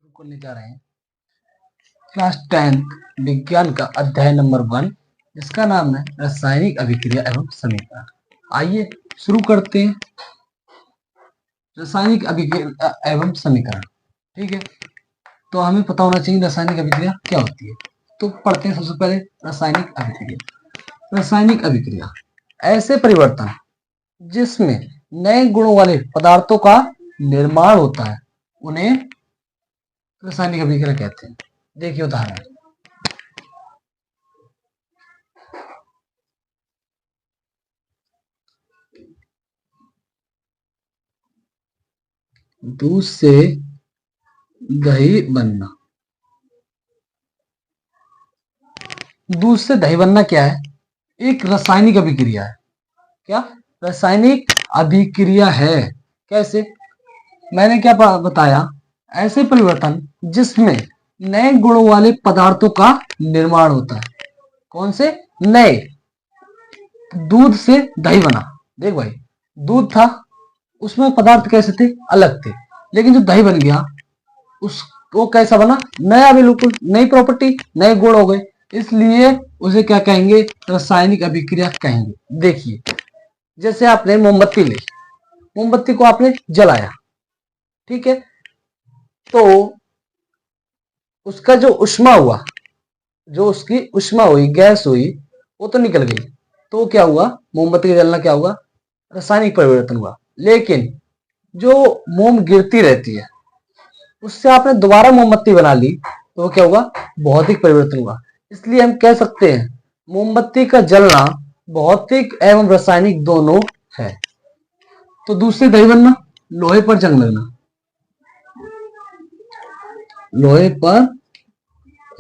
करने जा रहे हैं क्लास 10 विज्ञान का अध्याय नंबर 1 जिसका नाम है रासायनिक अभिक्रिया एवं समीकरण। आइए शुरू करते हैं। रासायनिक अभिक्रिया एवं समीकरण, ठीक है। तो हमें पता होना चाहिए रासायनिक अभिक्रिया क्या होती है। तो पढ़ते हैं सबसे पहले रासायनिक अभिक्रिया। रासायनिक अभिक्रिया ऐसे परिवर्तन जिसमें नए गुणों वाले पदार्थों का निर्माण होता है उन्हें रासायनिक अभिक्रिया कहते हैं। देखिए उदाहरण, दूध से दही बनना। दूध से दही बनना क्या है? एक रासायनिक अभिक्रिया है। क्या रासायनिक अभिक्रिया है? कैसे? मैंने क्या बताया, ऐसे परिवर्तन जिसमें नए गुणों वाले पदार्थों का निर्माण होता है। कौन से नए? दूध से दही बना। देख भाई, दूध था, उसमें पदार्थ कैसे थे? अलग थे, लेकिन जो दही बन गया वो कैसा बना? नया, बिल्कुल नई प्रॉपर्टी, नए गुण हो गए, इसलिए उसे क्या कहेंगे? रासायनिक अभिक्रिया कहेंगे। देखिए, जैसे आपने मोमबत्ती ली, मोमबत्ती को आपने जलाया, ठीक है, तो उसका जो ऊष्मा हुआ, जो उसकी ऊष्मा हुई, गैस हुई, वो तो निकल गई। तो क्या हुआ? मोमबत्ती का जलना क्या हुआ? रासायनिक परिवर्तन हुआ। लेकिन जो मोम गिरती रहती है उससे आपने दोबारा मोमबत्ती बना ली, तो क्या हुआ? भौतिक परिवर्तन हुआ। इसलिए हम कह सकते हैं मोमबत्ती का जलना भौतिक एवं रासायनिक दोनों है। तो दूध से दही बनना, लोहे पर जंग लगना। लोहे पर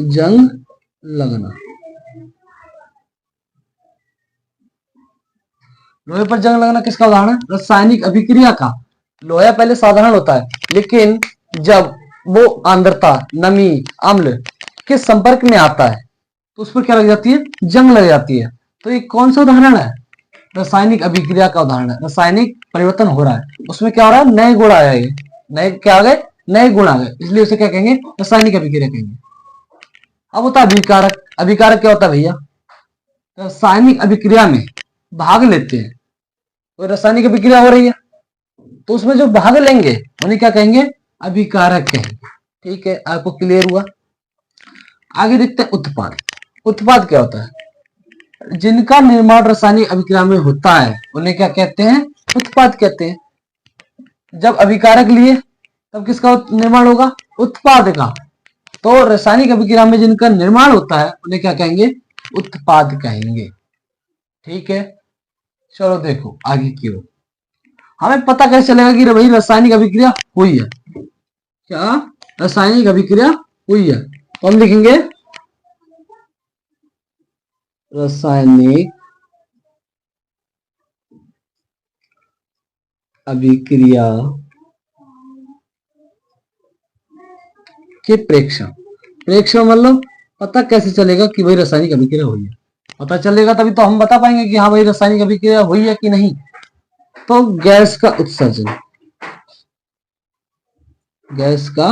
जंग लगना, लोहे पर जंग लगना किसका उदाहरण है? रासायनिक अभिक्रिया का। लोहा पहले साधारण होता है, लेकिन जब वो आंद्रता, नमी, अम्ल के संपर्क में आता है तो उस पर क्या लग जाती है? जंग लग जाती है। तो ये कौन सा उदाहरण है? रासायनिक अभिक्रिया का उदाहरण है। रासायनिक परिवर्तन हो रहा है, उसमें क्या हो रहा है? नए गुण आ गए, नए क्या आ गए? नए गुण आ गए, इसलिए उसे क्या कहेंगे? रासायनिक अभिक्रिया कहेंगे। अब होता है अभिकारक। अभिकारक क्या होता है भैया? रासायनिक अभिक्रिया में भाग लेते हैं, तो रासायनिक अभिक्रिया हो रही है, तो उसमें जो भाग लेंगे उन्हें क्या कहेंगे? अभिकारक कहेंगे। ठीक है, आपको क्लियर हुआ? आगे देखते हैं उत्पाद। उत्पाद क्या होता है? जिनका निर्माण रासायनिक अभिक्रिया में होता है उन्हें क्या कहते हैं? उत्पाद कहते हैं। जब अभिकारक लिए तब किसका निर्माण होगा? उत्पाद का। तो रासायनिक अभिक्रिया में जिनका निर्माण होता है उन्हें क्या कहेंगे? उत्पाद कहेंगे। ठीक है, चलो देखो आगे की ओर। हमें पता कैसे चलेगा कि भाई रासायनिक अभिक्रिया हुई है? क्या रासायनिक अभिक्रिया हुई है? तो हम लिखेंगे रासायनिक अभिक्रिया के प्रेक्षण। प्रेक्षण मतलब पता कैसे चलेगा कि भाई रासायनिक अभिक्रिया हुई है? पता चलेगा तभी तो हम बता पाएंगे कि हाँ भाई रासायनिक अभिक्रिया हुई है कि नहीं। तो गैस का उत्सर्जन, गैस का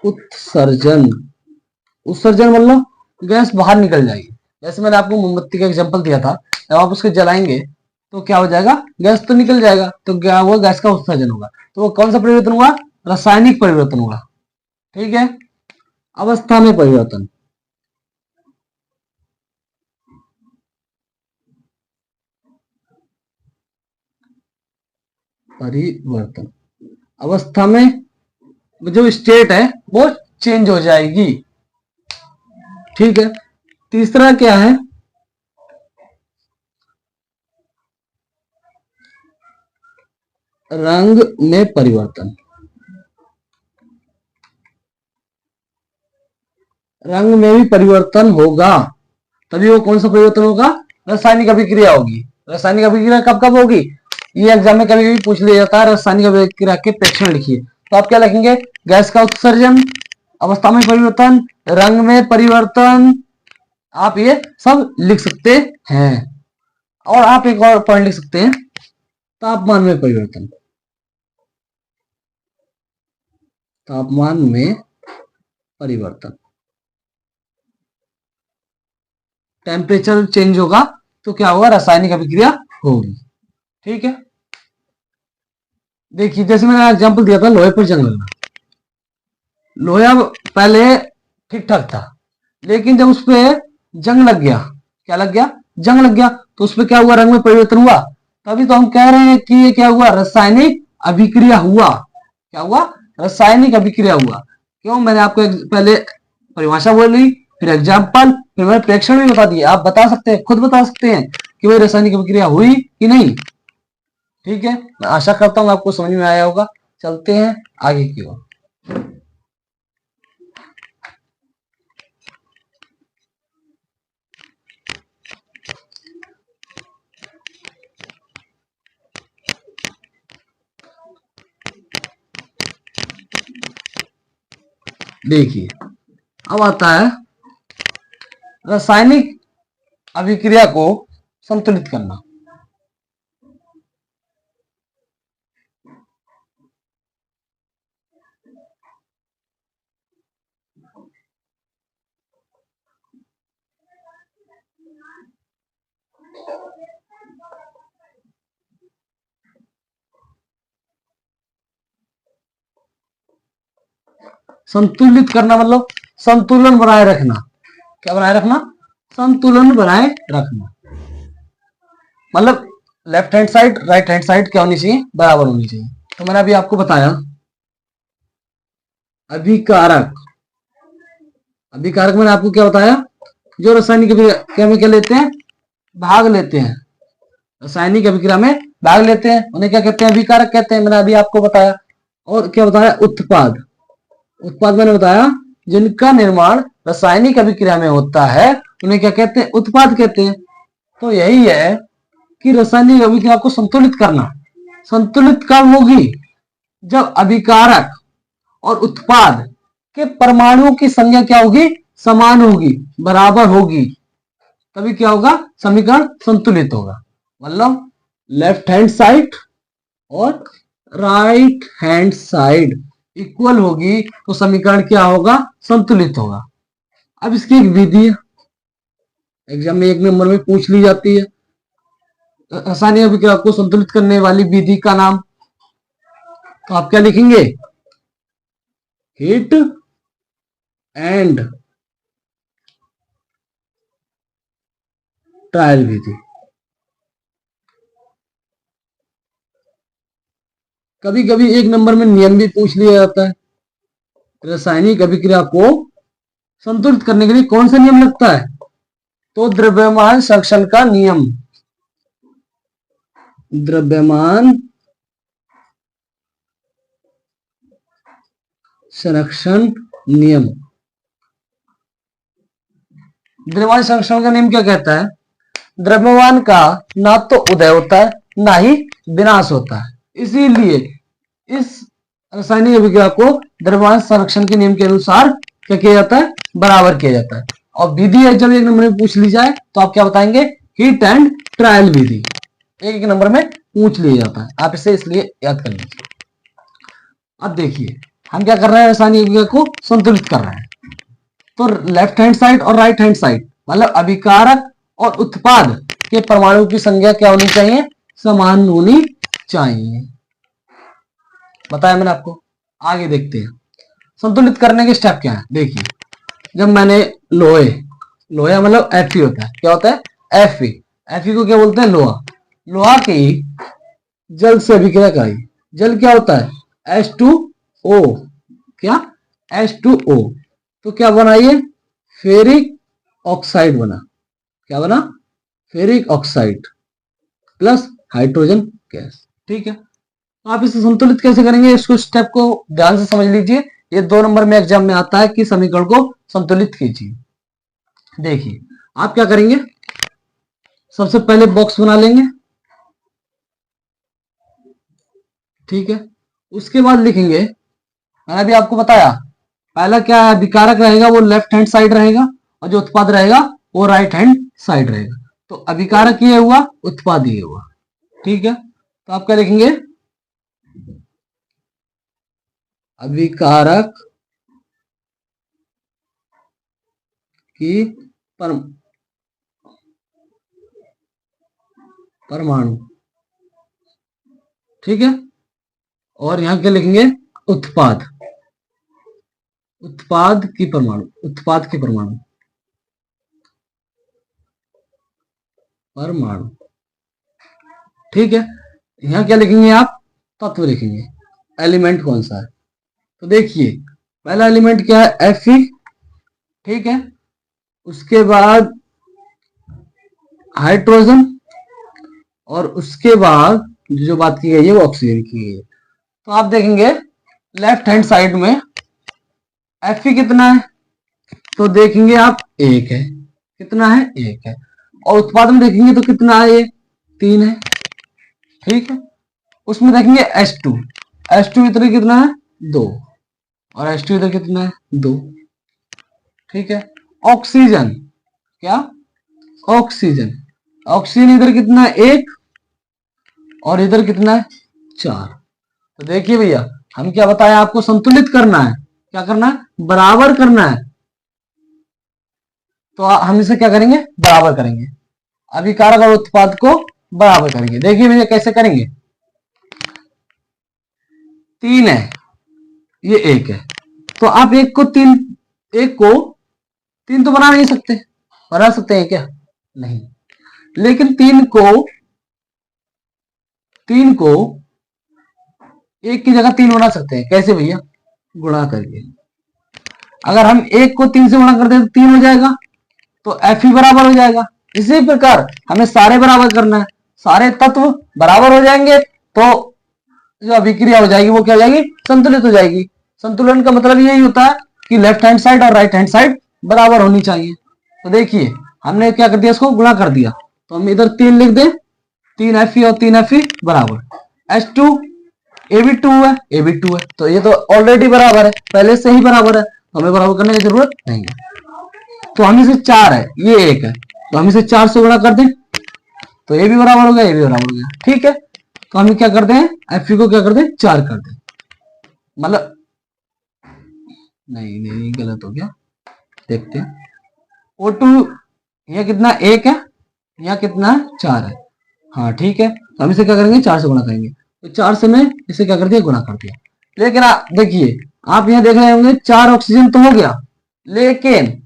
उत्सर्जन, उत्सर्जन मतलब गैस बाहर निकल जाएगी। जैसे मैंने आपको मोमबत्ती का एग्जांपल दिया था, जब आप उसको जलाएंगे तो क्या हो जाएगा? गैस तो निकल जाएगा, तो क्या हुआ? गैस का उत्सर्जन होगा। तो वो कौन सा परिवर्तन हुआ? रासायनिक परिवर्तन हुआ। ठीक है, अवस्था में परिवर्तन। परिवर्तन अवस्था में जो स्टेट है वो चेंज हो जाएगी। ठीक है, तीसरा क्या है? रंग में परिवर्तन। रंग में भी परिवर्तन होगा, तभी वो कौन सा परिवर्तन होगा? रासायनिक अभिक्रिया होगी। रासायनिक अभिक्रिया कब कब होगी? ये एग्जाम में कभी भी पूछ लिया जाता है, रासायनिक अभिक्रिया के प्रेक्षण लिखिए। तो आप क्या लिखेंगे? गैस का उत्सर्जन, अवस्था में परिवर्तन, रंग में परिवर्तन, आप ये सब लिख सकते हैं। और आप एक और पॉइंट लिख सकते हैं, तापमान में परिवर्तन। तापमान में परिवर्तन, टेम्परेचर चेंज होगा तो क्या होगा, रासायनिक अभिक्रिया होगी। ठीक है, देखिए जैसे मैंने एग्जांपल दिया था लोहे पर जंग लगना। लोहा पहले ठीक ठाक था, लेकिन जब उस पर जंग लग गया, क्या लग गया, जंग लग गया, तो उस पर क्या हुआ, रंग में परिवर्तन हुआ। तभी तो हम कह रहे हैं कि ये क्या हुआ, रासायनिक अभिक्रिया हुआ। क्या हुआ, रासायनिक अभिक्रिया हुआ। क्यों, मैंने आपको पहले परिभाषा बोली, फिर एग्जाम्पल, फिर मैंने प्रेक्षण भी बता दिया। आप बता सकते हैं, खुद बता सकते हैं कि वही रासायनिक अभिक्रिया हुई कि नहीं। ठीक है, मैं आशा करता हूं आपको समझ में आया होगा। चलते हैं आगे की ओर। देखिए अब आता है रासायनिक अभिक्रिया को संतुलित करना। संतुलित करना मतलब संतुलन बनाए रखना। क्या बनाए रखना, संतुलन बनाए रखना। मतलब left hand side right hand side क्या होनी चाहिए, बराबर होनी चाहिए। तो मैंने अभी आपको बताया अभिकारक, अभिकारक मैंने आपको क्या बताया, जो रासायनिक अभिक्रिया में क्या लेते हैं, भाग लेते हैं, रासायनिक अभिक्रिया में भाग लेते हैं, उन्हें क्या कहते हैं, अभिकारक कहते हैं। मैंने अभी आपको बताया। और क्या बताया, उत्पाद, उत्पाद मैंने बताया जिनका निर्माण रासायनिक अभिक्रिया में होता है उन्हें क्या कहते हैं, उत्पाद कहते हैं। तो यही है कि रासायनिक अभिक्रिया को संतुलित करना। संतुलित कब होगी, जब अभिकारक और उत्पाद के परमाणुओं की संख्या क्या होगी, समान होगी, बराबर होगी, तभी क्या होगा, समीकरण संतुलित होगा। मतलब लेफ्ट हैंड साइड और राइट हैंड साइड इक्वल होगी तो समीकरण क्या होगा, संतुलित होगा। अब इसकी एक विधि है, एग्जाम में 1 नंबर में पूछ ली जाती है, रासायनिक अभिक्रिया को संतुलित करने वाली विधि का नाम। तो आप क्या लिखेंगे, हीट एंड ट्रायल विधि। कभी कभी 1 नंबर में नियम भी पूछ लिया जाता है, रासायनिक अभिक्रिया को संतुलित करने के लिए कौन सा नियम लगता है, तो द्रव्यमान संरक्षण का नियम, द्रव्यमान संरक्षण नियम। द्रव्यमान संरक्षण का नियम क्या कहता है, द्रव्यमान का ना तो उदय होता है ना ही विनाश होता है, इसीलिए इस रासायनिक अभिक्रिया को द्रव्यमान संरक्षण के नियम के अनुसार क्या किया जाता है, बराबर किया जाता है। और विधि है जब 1 नंबर में पूछ ली जाए तो आप क्या बताएंगे, heat and trial Vidhi. 1 number में पूछ लिया जाता है, आप इसे इसलिए याद कर लीजिए। अब देखिए हम क्या कर रहे हैं, रासायनिक अभिक्रिया को संतुलित कर रहे हैं। तो लेफ्ट हैंड साइड और राइट हैंड साइड मतलब अभिकारक और उत्पाद के परमाणु की संख्या क्या होनी चाहिए, समान होनी चाहिए, बताया मैंने आपको। आगे देखते हैं संतुलित करने के स्टेप क्या है। देखिए जब मैंने लोहे, लोहा मतलब Fe होता है, क्या होता है, Fe, Fe को क्या बोलते हैं, लोहा। लोहा की जल से अभिक्रिया कराई, जल क्या होता है, H2O, क्या, H2O, तो क्या बना ये, फेरिक ऑक्साइड बना। क्या बना, ferric oxide plus hydrogen gas. ठीक है, तो आप इसे संतुलित कैसे करेंगे, इसको स्टेप को ध्यान से समझ लीजिए। ये 2 नंबर में एग्जाम में आता है कि समीकरण को संतुलित कीजिए। देखिए आप क्या करेंगे, सबसे पहले बॉक्स बना लेंगे, ठीक है। उसके बाद लिखेंगे, मैंने अभी आपको बताया पहला क्या है, अभिकारक रहेगा वो लेफ्ट हैंड साइड रहेगा और जो उत्पाद रहेगा वो राइट हैंड साइड रहेगा। तो अभिकारक ये हुआ, उत्पाद ये हुआ, ठीक है। तो आप क्या लिखेंगे, अभिकारक की पर, परमाणु, ठीक है। और यहां क्या लिखेंगे, उत्पाद, उत्पाद की परमाणु, उत्पाद की परमाणु, परमाणु, ठीक है। यहां क्या लिखेंगे आप, तत्व लिखेंगे, एलिमेंट कौन सा है। तो देखिए पहला एलिमेंट क्या है, Fe, ठीक है। उसके बाद हाइड्रोजन, और उसके बाद जो बात की गई है वो ऑक्सीजन की गई है। तो आप देखेंगे लेफ्ट हैंड साइड में Fe कितना है, तो देखेंगे आप एक है, कितना है, एक है। और उत्पाद में देखेंगे तो कितना है, ये 3 है, ठीक है। उसमें देखेंगे H2, H2 इधर कितना है, 2, और H2 इधर कितना है, 2, ठीक है। ऑक्सीजन, क्या, ऑक्सीजन, ऑक्सीजन इधर कितना है, 1, और इधर कितना है, 4। तो देखिए भैया हम क्या बताया आपको, संतुलित करना है, क्या करना है, बराबर करना है। तो हम इसे क्या करेंगे, बराबर करेंगे, अभिकारक और उत्पाद को बराबर करेंगे। देखिए भैया कैसे करेंगे, 3 है, ये 1 है, तो आप एक को 3, एक को 3 तो बना नहीं सकते, बना सकते हैं क्या, नहीं। लेकिन 3 को एक की जगह 3 बना सकते हैं, कैसे भैया, गुणा करके। अगर हम 1 को 3 से गुणा कर दे तो 3 हो जाएगा, तो Fe बराबर हो जाएगा। इसी प्रकार हमें सारे बराबर करना है, सारे तत्व बराबर हो जाएंगे तो जो अभिक्रिया हो जाएगी वो क्या हो जाएगी, संतुलित हो जाएगी। संतुलन का मतलब यही होता है कि लेफ्ट हैंड साइड और राइट हैंड साइड बराबर होनी चाहिए। तो देखिए हमने क्या कर दिया, इसको गुणा कर दिया, तो हम इधर 3 लिख दें, 3 Fe और 3 Fe बराबर, H2 ए भी 2 है, ए भी 2 है, तो ये तो ऑलरेडी बराबर है, पहले से ही बराबर है, तो हमें बराबर करने की जरूरत नहीं है। तो हम इसे 4 है, ये 1 है, तो हम इसे 4 से गुणा कर दें, तो ये भी बराबर हो गया, ये भी बराबर हो गया, ठीक है। तो हम क्या कर दें, Fe को क्या कर दें, 4 कर दें, मतलब नहीं नहीं गलत हो गया, देखते हैं। O2 यह कितना, 1 है, यहाँ कितना है, 4 है, हाँ ठीक है। तो हम इसे क्या करेंगे, 4 से गुणा करेंगे, तो 4 से मैं इसे क्या कर दिया, गुणा कर दिया। लेकिन देखिए आप यहाँ देख रहे होंगे 4 ऑक्सीजन तो हो गया, लेकिन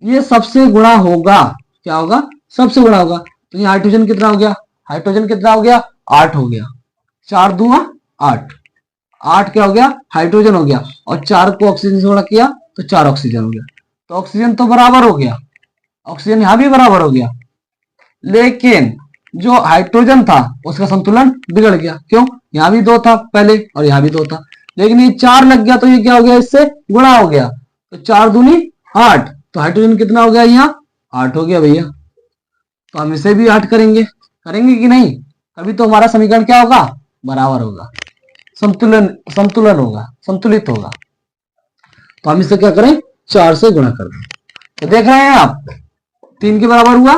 ये सबसे गुणा होगा, क्या होगा, सबसे गुणा होगा। तो ये हाइड्रोजन कितना हो गया, हाइड्रोजन कितना हो गया, 8 हो गया, 4 दूंगा 8, 8 क्या हो गया, हाइड्रोजन हो गया, और 4 को ऑक्सीजन से गुणा किया तो 4 ऑक्सीजन हो गया। तो ऑक्सीजन तो बराबर हो गया, ऑक्सीजन यहां भी बराबर हो गया, लेकिन जो हाइड्रोजन था उसका संतुलन बिगड़ गया, क्यों, यहां भी 2 था पहले और यहां भी 2 था, लेकिन ये 4 लग गया तो ये क्या हो गया, इससे गुणा हो गया, तो 4 दूनी 8, तो हाइड्रोजन कितना हो गया, यहाँ 8 हो गया भैया। तो हम इसे भी 8 करेंगे, करेंगे कि नहीं, तभी तो हमारा समीकरण क्या होगा, बराबर होगा, संतुलन, संतुलन होगा, संतुलित होगा। तो हम इसे क्या करें, 4 से गुणा कर दें। तो देख रहे हैं आप 3 के बराबर हुआ,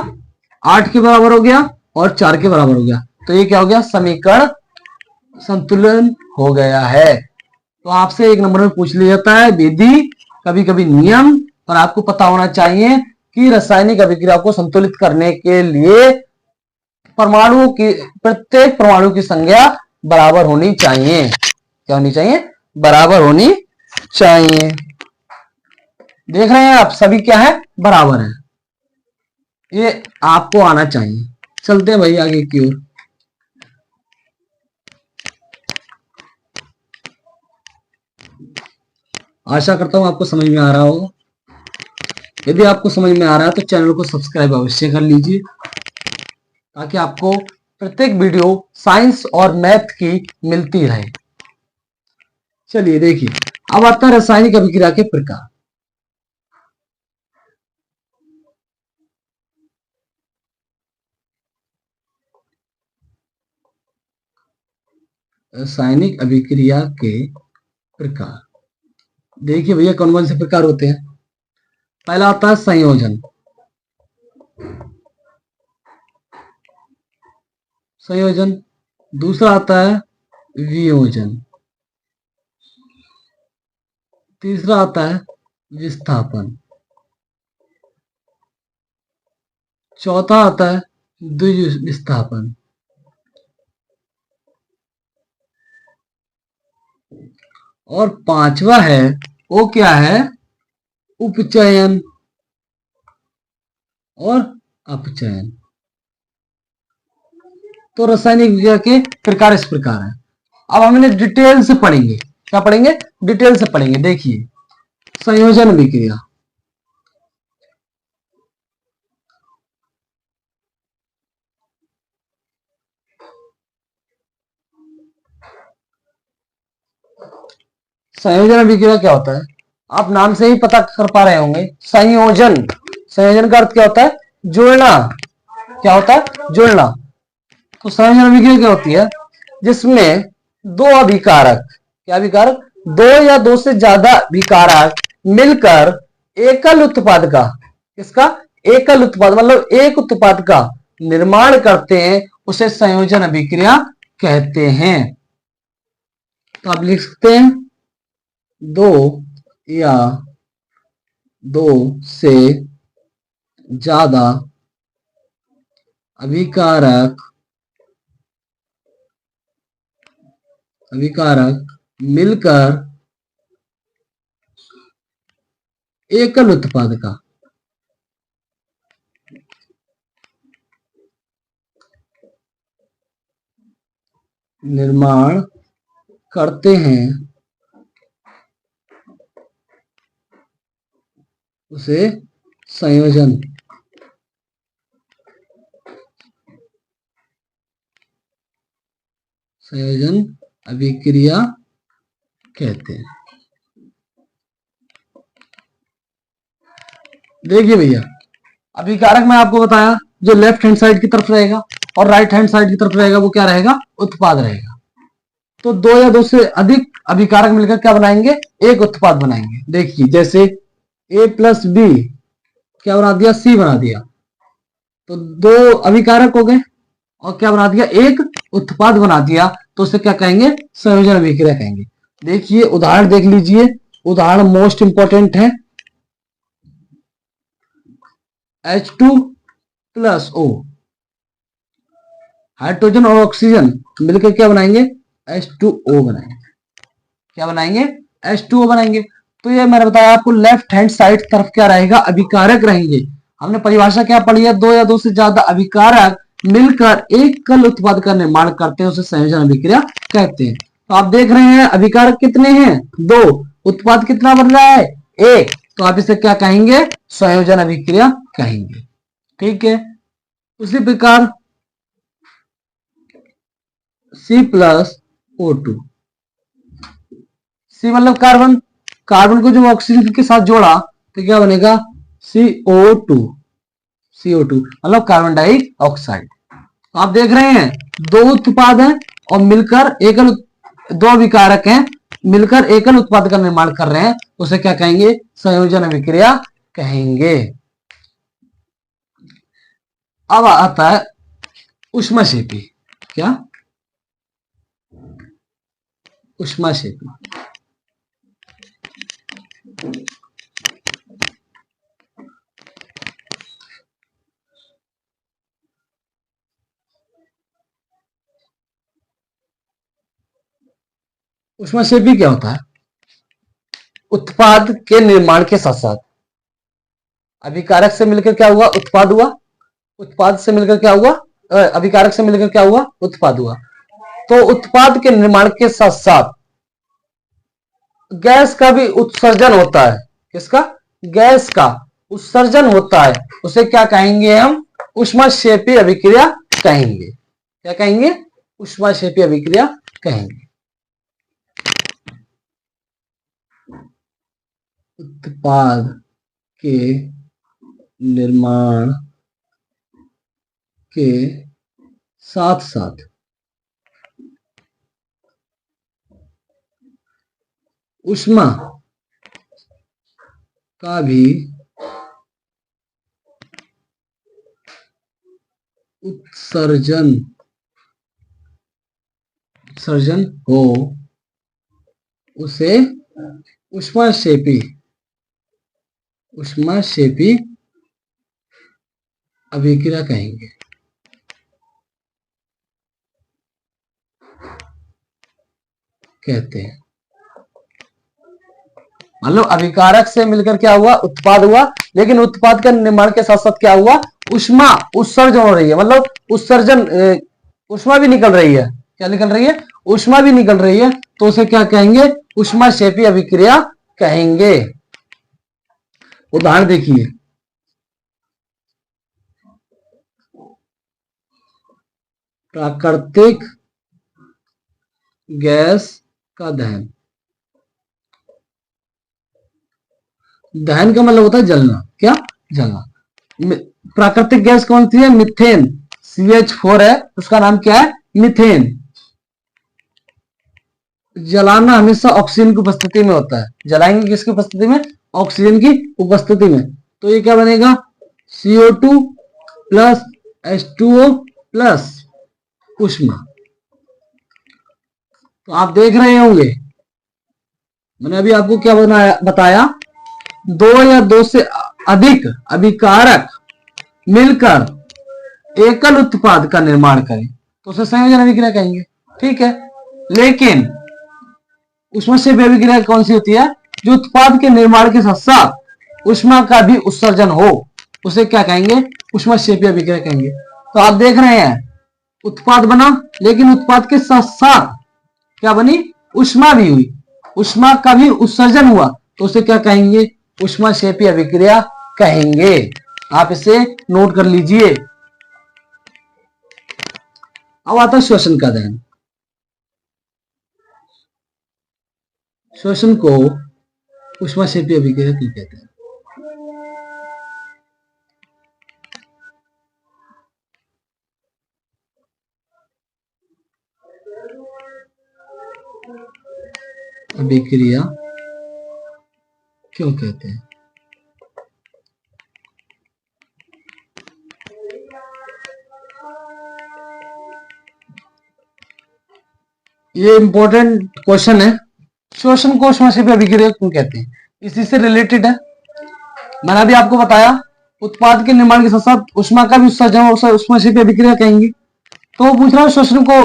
8 के बराबर हो गया, और 4 के बराबर हो गया, तो ये क्या हो गया, समीकरण संतुलन हो गया है। तो आपसे 1 नंबर में पूछ लिया जाता है विधि, कभी कभी नियम, और आपको पता होना चाहिए कि रासायनिक अभिक्रिया को संतुलित करने के लिए परमाणुओं की, प्रत्येक परमाणु की संख्या बराबर होनी चाहिए, क्या होनी चाहिए, बराबर होनी चाहिए। देख रहे हैं आप सभी क्या है, बराबर है, ये आपको आना चाहिए। चलते हैं भाई आगे की ओर। आशा करता हूं आपको समझ में आ रहा होगा। यदि आपको समझ में आ रहा है तो चैनल को सब्सक्राइब अवश्य कर लीजिए, ताकि आपको प्रत्येक वीडियो साइंस और मैथ की मिलती रहे। चलिए देखिए, अब आता है रासायनिक अभिक्रिया के प्रकार। रासायनिक अभिक्रिया के प्रकार, देखिए भैया कौन कौन से प्रकार होते हैं। पहला आता है संयोजन, संयोजन। दूसरा आता है वियोजन, तीसरा आता है विस्थापन, चौथा आता है द्विज विस्थापन, और पांचवा है वो क्या है, उपचयन और अपचयन। तो रासायनिक विक्रिया के प्रकार इस प्रकार है। अब हम इन्हें डिटेल से पढ़ेंगे। क्या पढ़ेंगे? डिटेल से पढ़ेंगे। देखिए, संयोजन विक्रिया, संयोजन विक्रिया क्या होता है? आप नाम से ही पता कर पा रहे होंगे। संयोजन, संयोजन का अर्थ क्या होता है? जोड़ना। क्या होता है? जोड़ना। तो संयोजन विक्रिया क्या होती है? जिसमें दो अभिकारक, क्या अभिकारक? दो या दो से ज्यादा अभिकारक मिलकर एकल उत्पाद का, किसका? एकल उत्पाद, मतलब एक उत्पाद का निर्माण करते हैं, उसे संयोजन अभिक्रिया कहते हैं। तो आप लिख सकते हैं दो या दो से ज्यादा अभिकारक मिलकर एकल उत्पाद का निर्माण करते हैं, उसे संयोजन अभिक्रिया कहते हैं। देखिए भैया, अभिकारक में आपको बताया, जो लेफ्ट हैंड साइड की तरफ रहेगा और राइट हैंड साइड की तरफ रहेगा वो क्या रहेगा? उत्पाद रहेगा। तो दो या दो से अधिक अभिकारक मिलकर क्या बनाएंगे? एक उत्पाद बनाएंगे। देखिए, जैसे A प्लस बी क्या बना दिया? C बना दिया। तो दो अभिकारक हो गए और क्या बना दिया? एक उत्पाद बना दिया। तो उसे क्या कहेंगे? संयोजन अभिक्रिया कहेंगे। देखिए उदाहरण देख लीजिए, उदाहरण मोस्ट इंपॉर्टेंट है। H2 प्लस O, हाइड्रोजन और ऑक्सीजन मिलकर क्या बनाएंगे? H2O बनाएंगे। क्या बनाएंगे? H2O बनाएंगे। तो ये मैंने बताया आपको, लेफ्ट हैंड साइड तरफ क्या रहेगा? अभिकारक रहेंगे। हमने परिभाषा क्या पढ़ी है? दो या दो से ज्यादा अभिकारक मिलकर एक कल उत्पाद का निर्माण करते हैं, उसे संयोजन अभिक्रिया कहते हैं। तो आप देख रहे हैं अभिकारक कितने हैं? दो। उत्पाद कितना बन रहा है? एक। तो आप इसे क्या कहेंगे? संयोजन अभिक्रिया कहेंगे। ठीक है। उसी प्रकार C प्लस O2, सी मतलब कार्बन, कार्बन को जब ऑक्सीजन के साथ जोड़ा तो क्या बनेगा? CO2, CO2 मतलब कार्बन डाइऑक्साइड। आप देख रहे हैं दो उत्पाद हैं और मिलकर एकल, दो विकारक हैं मिलकर एकल उत्पाद का निर्माण कर रहे हैं, उसे क्या कहेंगे? संयोजन अभिक्रिया कहेंगे। अब आता है ऊष्माक्षेपी। क्या? ऊष्माक्षेपी। ऊष्माक्षेपी क्या होता है? उत्पाद के निर्माण के साथ साथ अभिकारक से मिलकर क्या हुआ? उत्पाद हुआ। उत्पाद से मिलकर क्या हुआ? अभिकारक से मिलकर क्या हुआ? उत्पाद हुआ। तो उत्पाद के निर्माण के साथ साथ गैस का भी उत्सर्जन होता है। किसका? गैस का उत्सर्जन होता है। उसे क्या कहेंगे हम? ऊष्माक्षेपी अभिक्रिया कहेंगे। क्या कहेंगे? ऊष्माक्षेपी अभिक्रिया कहेंगे। उत्पाद के निर्माण के साथ साथ ऊष्मा का भी उत्सर्जन हो, उसे उष्माक्षेपी उष्माक्षेपी अभिक्रिया कहेंगे। कहते हैं मतलब अभिकारक से मिलकर क्या हुआ, उत्पाद हुआ, लेकिन उत्पाद का निर्माण के साथ साथ क्या हुआ, उष्मा उत्सर्जन हो रही है, मतलब उत्सर्जन उष्मा भी निकल रही है। क्या निकल रही है, उष्मा भी निकल रही है, तो उसे क्या कहेंगे, उष्माक्षेपी अभिक्रिया कहेंगे। उदाहरण देखिए, प्राकृतिक गैस का दहन, दहन का मतलब होता है जलना, क्या जलना। प्राकृतिक गैस कौन सी है, मिथेन, CH4 है, उसका नाम क्या है, मिथेन। जलाना हमेशा ऑक्सीजन की उपस्थिति में होता है, जलाएंगे किसकी उपस्थिति में, ऑक्सीजन की उपस्थिति में। तो ये क्या बनेगा, CO2 प्लस H2O प्लस उष्मा। तो आप देख रहे होंगे, मैंने अभी आपको क्या बताया, दो या दो से अधिक अभिकारक मिलकर एकल उत्पाद का निर्माण करें तो उसे संयोजन अभिक्रिया कहेंगे। ठीक है, लेकिन उष्माक्षेपी अभिक्रिया कौन सी होती है, जो उत्पाद के निर्माण के साथ साथ उष्मा का भी उत्सर्जन हो, उसे क्या कहेंगे, उष्माक्षेपी अभिक्रिया कहेंगे। तो आप देख रहे हैं, उत्पाद बना, लेकिन उत्पाद के साथ साथ क्या बनी, उष्मा भी हुई, उष्मा का भी उत्सर्जन हुआ, तो उसे क्या कहेंगे, उष्माक्षेपी अभिक्रिया कहेंगे। आप इसे नोट कर लीजिए। अब आता है श्वसन का दहन। श्वसन को उष्माक्षेपी अभिक्रिया क्यों कहते हैं। अभिक्रिया क्यों कहते हैं, ये इंपॉर्टेंट क्वेश्चन है। श्वसन को उष्माक्षेपी अभिक्रिया क्यों कहते हैं, इसी से रिलेटेड है। मैंने अभी आपको बताया, उत्पाद के निर्माण के साथ साथ उष्मा का भी उत्सर्जन, उष्माक्षेपी अभिक्रिया कहेंगे। तो वो पूछ रहा है श्वसन को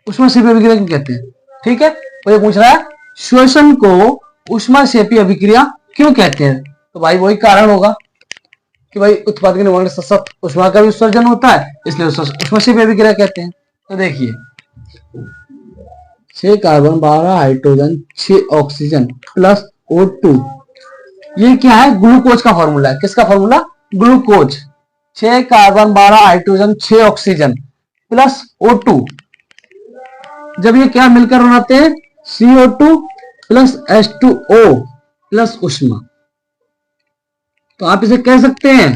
उष्माक्षेपी अभिक्रिया क्यों कहते हैं। ठीक है, तो ये पूछ रहा है श्वसन को उष्माक्षेपी अभिक्रिया क्यों कहते हैं। तो भाई वही कारण होगा कि भाई उत्पाद के निर्माण के साथ साथ उष्मा का भी उत्सर्जन होता है, इसलिए उष्माक्षेपी अभिक्रिया कहते हैं। तो देखिए, 6 carbon 12 hydrogen 6 oxygen plus O2, ये क्या है, ग्लूकोज का फॉर्मूला है। किसका formula, glucose. 6 carbon 12 hydrogen 6 oxygen plus O2, जब ये क्या मिलकर बनाते हैं, CO2 प्लस H2O प्लस उष्मा। तो आप इसे कह सकते हैं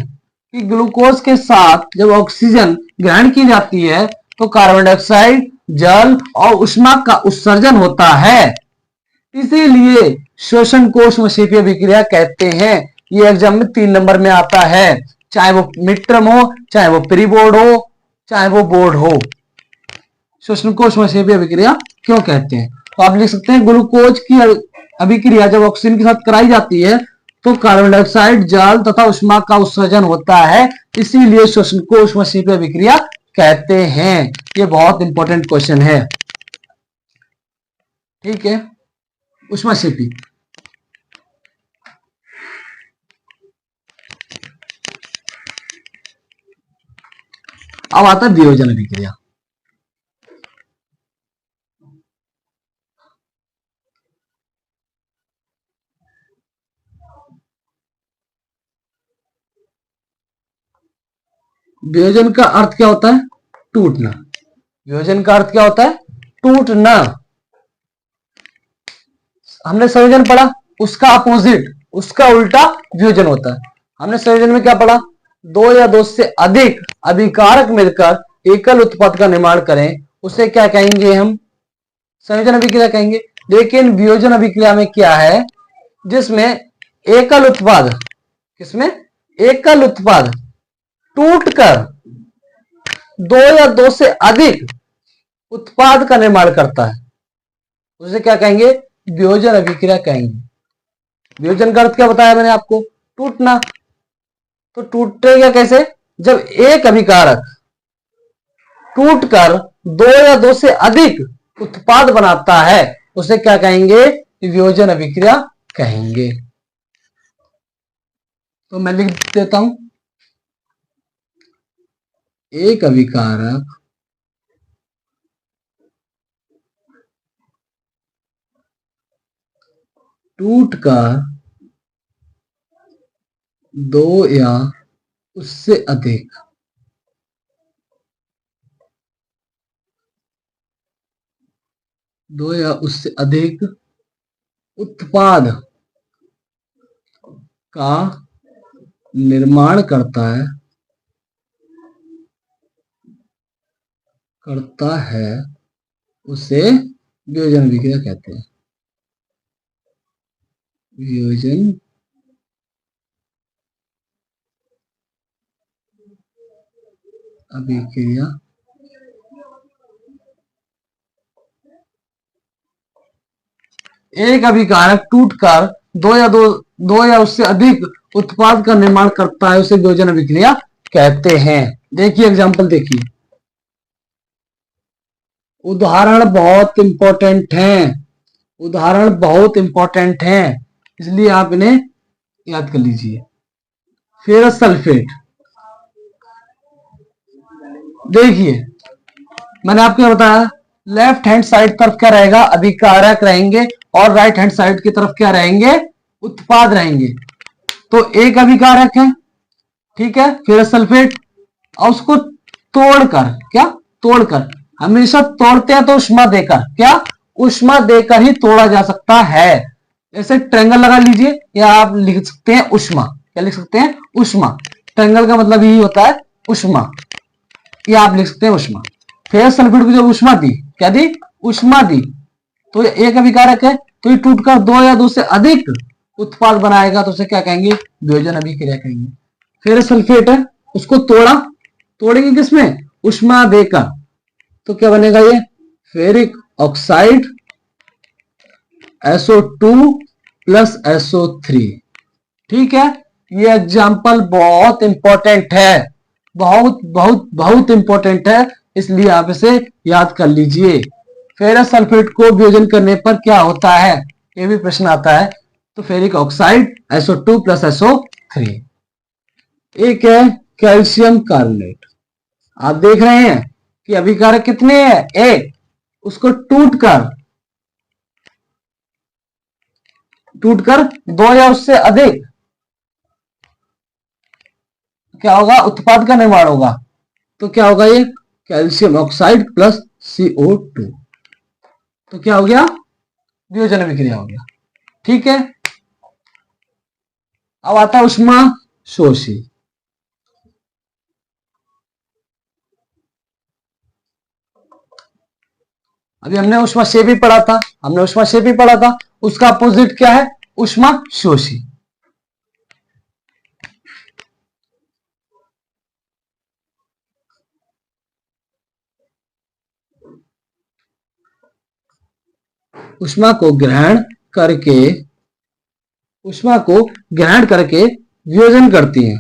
कि ग्लूकोज के साथ जब ऑक्सीजन ग्रहण की जाती है तो कार्बन डाइऑक्साइड, जल और उष्मा का उत्सर्जन होता है, इसीलिए श्वसन को उष्माक्षेपी अभिक्रिया कहते हैं। ये एग्जाम में 3 नंबर में आता है, चाहे वो मिड टर्म हो, चाहे वो प्री बोर्ड हो, चाहे वो बोर्ड हो। श्वसन को उष्माक्षेपी अभिक्रिया क्यों कहते हैं, तो आप लिख सकते हैं, ग्लूकोज की अभिक्रिया जब ऑक्सीजन के साथ कराई जाती है तो कार्बन डाइऑक्साइड, जल तथा उष्मा का उत्सर्जन होता है, इसीलिए श्वसन को उष्माक्षेपी अभिक्रिया कहते हैं। ये बहुत इंपॉर्टेंट क्वेश्चन है। ठीक है, उष्माक्षेपी। अब आता है वियोजन अभिक्रिया। वियोजन का अर्थ क्या होता है, टूटना। वियोजन का अर्थ क्या होता है, टूटना। हमने संयोजन पढ़ा, उसका अपोजिट, उसका उल्टा वियोजन होता है। हमने संयोजन में क्या पढ़ा, 2 या 2 से अधिक अभिकारक मिलकर एकल उत्पाद का निर्माण करें, उसे क्या कहेंगे, हम संयोजन अभिक्रिया कहेंगे। लेकिन वियोजन अभिक्रिया में क्या है, जिसमें एकल उत्पाद, किसमें, एकल उत्पाद टूटकर 2 या 2 से अधिक उत्पाद का निर्माण करता है, उसे क्या कहेंगे, वियोजन अभिक्रिया कहेंगे। वियोजन का अर्थ क्या बताया मैंने आपको, टूटना। तो टूटेगा कैसे, जब एक अभिकारक टूटकर दो या दो से अधिक उत्पाद बनाता है, उसे क्या कहेंगे, वियोजन अभिक्रिया कहेंगे। तो मैं लिख देता हूं, एक अभिकारक टूटकर दो या उससे अधिक उत्पाद का निर्माण करता है उसे वियोजन अभिक्रिया कहते हैं। वियोजन अभिक्रिया एक अभिकारक टूटकर दो या उससे अधिक उत्पाद का निर्माण करता है, उसे वियोजन अभिक्रिया कहते हैं। देखिए एग्जांपल देखिए, उदाहरण बहुत इंपॉर्टेंट हैं, इसलिए आप इन्हें याद कर लीजिए। फेरस सल्फेट, देखिए मैंने आपको बताया लेफ्ट हैंड साइड तरफ क्या रहेगा, अभिकारक रहेंगे, और राइट हैंड साइड की तरफ क्या रहेंगे, उत्पाद रहेंगे। तो एक अभिकारक है, ठीक है, फेरस सल्फेट, और उसको तोड़कर हमेशा तोड़ते हैं तो उष्मा देकर, उष्मा देकर ही तोड़ा जा सकता है। जैसे ट्रायंगल लगा लीजिए, या आप लिख सकते हैं उष्मा, क्या लिख सकते हैं, उष्मा। ट्रायंगल का मतलब यही होता है उष्मा, या आप लिख सकते हैं उष्मा। फेरस सल्फेट को जब उष्मा दी, क्या दी, उष्मा दी, तो एक अभिकारक है, तो ये टूटकर दो या दो से अधिक उत्पाद बनाएगा, तो उसे क्या कहेंगे, वियोजन अभिक्रिया कहेंगे। फेरस सल्फेट है, उसको तोड़ेंगे किसमें, उष्मा देकर, तो क्या बनेगा ये, ferric oxide SO2 plus SO3। ठीक है, ये एग्जाम्पल बहुत इंपॉर्टेंट है, बहुत इंपॉर्टेंट है, इसलिए आप इसे याद कर लीजिए। फेरस सल्फेट को वियोजन करने पर क्या होता है, ये भी प्रश्न आता है। तो ferric oxide SO2 plus SO3। एक है कैल्शियम कार्बोनेट, आप देख रहे हैं कि अभिकारक कितने हैं, एक, उसको टूटकर दो या उससे अधिक क्या होगा, उत्पाद का निर्माण होगा, तो क्या होगा, ये कैल्शियम ऑक्साइड प्लस CO2, तो क्या हो गया, वियोजन अभिक्रिया हो गया। ठीक है, अब आता उष्मा शोषी। अभी हमने उष्मा शेपी पढ़ा था, उसका अपोजिट क्या है, उष्मा शोषी। उष्मा को ग्रहण करके वियोजन करती हैं,